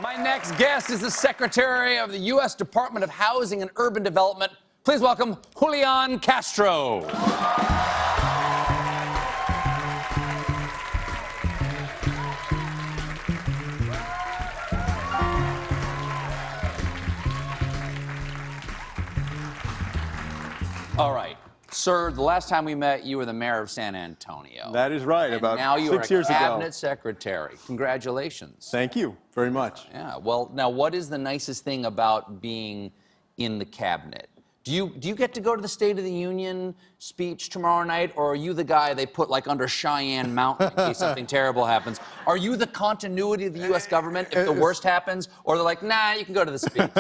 My next guest is the Secretary of the U.S. Department of Housing and Urban Development. Please welcome Julian Castro. All right. Sir, the last time we met, you were the mayor of San Antonio. That is right, and about now you 6 years are a ago. cabinet secretary. Congratulations. Thank you very much. Yeah, well, now what is the nicest thing about being in the cabinet? Do you get to go to the State of the Union speech tomorrow night, or are you the guy they put like under Cheyenne Mountain in case something terrible happens? Are you the continuity of the U.S. government if the worst happens, or they're like, nah, you can go to the speech?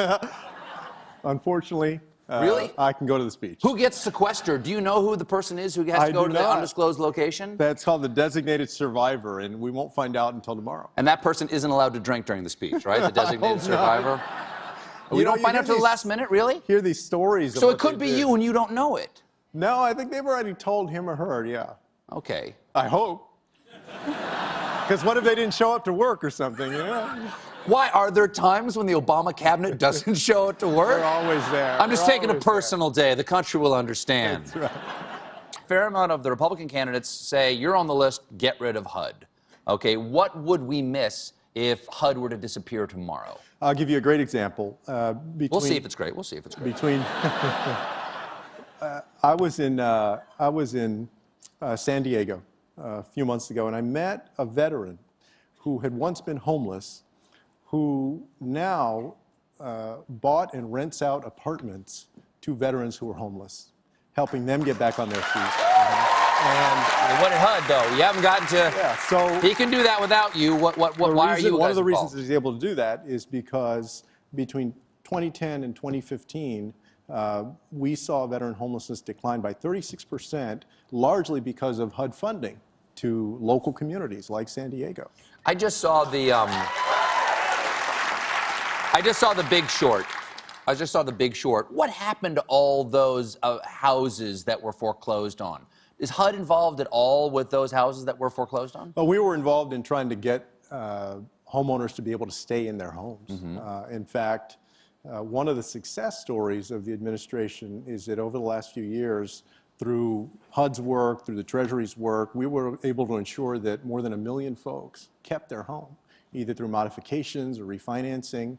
Unfortunately, Really? I can go to the speech. Who gets sequestered? Do you know who the person is who has to go to the undisclosed location? That's called the designated survivor, and we won't find out until tomorrow. And that person isn't allowed to drink during the speech, right? The designated survivor? We don't find out till the last minute, really? Hear these stories. So it could be you and you don't know it. No, I think they've already told him or her, yeah. Okay. I hope. Because what if they didn't show up to work or something, you know? Why? Are there times when the Obama cabinet doesn't show up to work? They're always there. I'm just taking a personal day. The country will understand. That's right. A fair amount of the Republican candidates say, you're on the list, get rid of HUD. Okay, what would we miss if HUD were to disappear tomorrow? I'll give you a great example. We'll see if it's great. We'll see if it's great. I was in San Diego a few months ago, and I met a veteran who had once been homeless, who now bought and rents out apartments to veterans who are homeless, helping them get back on their feet. And what at HUD, though? You haven't gotten to... Yeah, so... He can do that without you. Why are you guys One of the reasons involved? he's able to do that is because between 2010 and 2015, we saw veteran homelessness decline by 36%, largely because of HUD funding to local communities like San Diego. I just saw the Big Short. I just saw The Big Short. What happened to all those houses that were foreclosed on? Is HUD involved at all with those houses that were foreclosed on? Well, we were involved in trying to get homeowners to be able to stay in their homes. Mm-hmm. In fact, one of the success stories of the administration is that over the last few years, through HUD's work, through the Treasury's work, we were able to ensure that more than 1 million folks kept their home, either through modifications or refinancing.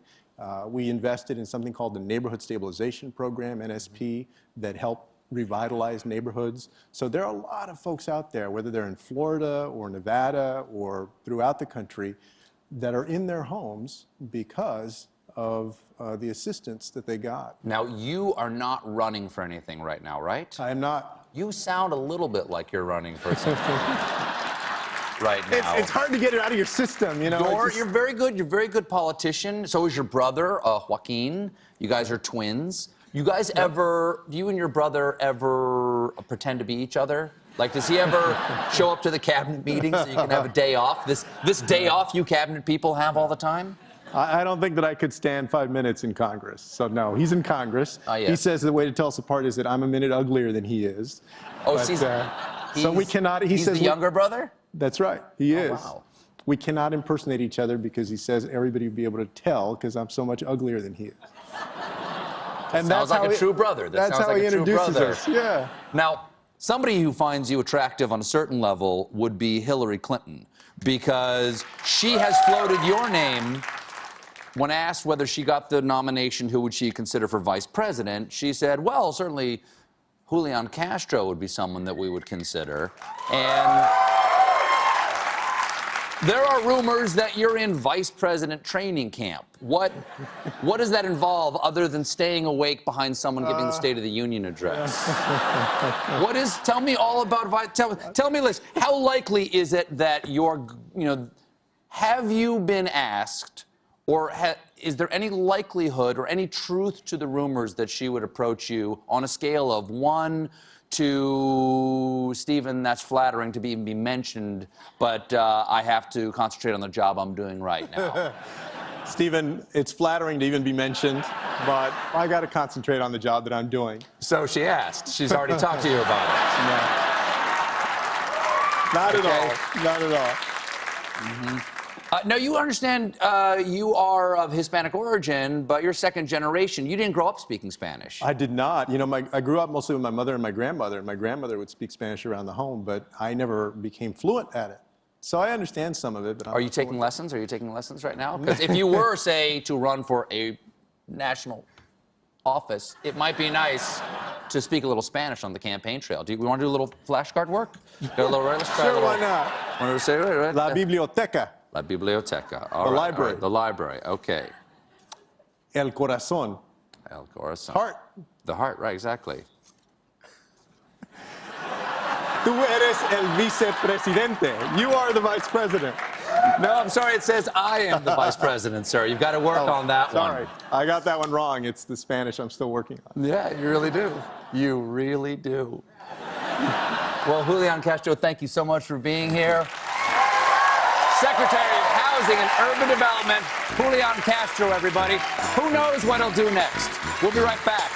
We invested in something called the Neighborhood Stabilization Program, NSP, that helped revitalize neighborhoods. So there are a lot of folks out there, whether they're in Florida or Nevada or throughout the country, that are in their homes because of the assistance that they got. Now, you are not running for anything right now, right? I am not. You sound a little bit like you're running for something right now. It's hard to get it out of your system, you know. You're very good. You're a very good politician. So is your brother, Joaquin. You guys are twins. You guys do you and your brother ever pretend to be each other? Like, does he ever show up to the cabinet meetings so you can have a day off? This day off you cabinet people have all the time? I don't think that I could stand 5 minutes in Congress. So no, he's in Congress. Yes. He says the way to tell us apart is that I'm a minute uglier than he is. Oh, but, so we cannot. He's the younger brother? That's right. He is. Wow. We cannot impersonate each other because he says everybody would be able to tell because I'm so much uglier than he is. And sounds like a true brother. That's how he introduces us. Yeah. Now, somebody who finds you attractive on a certain level would be Hillary Clinton, because she has floated your name. When asked whether she got the nomination, who would she consider for vice president, she said, well, certainly Julian Castro would be someone that we would consider. And there are rumors that you're in vice president training camp. What does that involve other than staying awake behind someone giving the State of the Union address? Tell me all about, tell me, Liz, how likely is it that have you been asked, or is there any likelihood or any truth to the rumors that she would approach you on a scale of 1 to, Stephen, that's flattering to even be mentioned, but I have to concentrate on the job I'm doing right now? Stephen, it's flattering to even be mentioned, but I got to concentrate on the job that I'm doing. So she asked. She's already talked to you about it. No. Not at all. Not at all. Mm-hmm. Now, you understand you are of Hispanic origin, but you're second generation. You didn't grow up speaking Spanish. I did not. You know, I grew up mostly with my mother and my grandmother, and my grandmother would speak Spanish around the home, but I never became fluent at it. So I understand some of it, but Are you taking lessons? Are you taking lessons right now? Because if you were, say, to run for a national office, it might be nice to speak a little Spanish on the campaign trail. Do you want to do a little flashcard work? Got a little, right? Let's try Sure, a little, why not? Want to say it right? La biblioteca. La biblioteca. All The right, library. all right, the library. Okay. El corazón. El corazón. Heart. The heart, right, exactly. Tú eres el vicepresidente. You are the vice president. No, I'm sorry, it says I am the vice president, sir. You've got to work on that Sorry, one. I got that one wrong. It's the Spanish I'm still working on. Yeah, you really do. You really do. Well, Julian Castro, thank you so much for being here. Secretary of Housing and Urban Development, Julian Castro, everybody. Who knows what he'll do next? We'll be right back.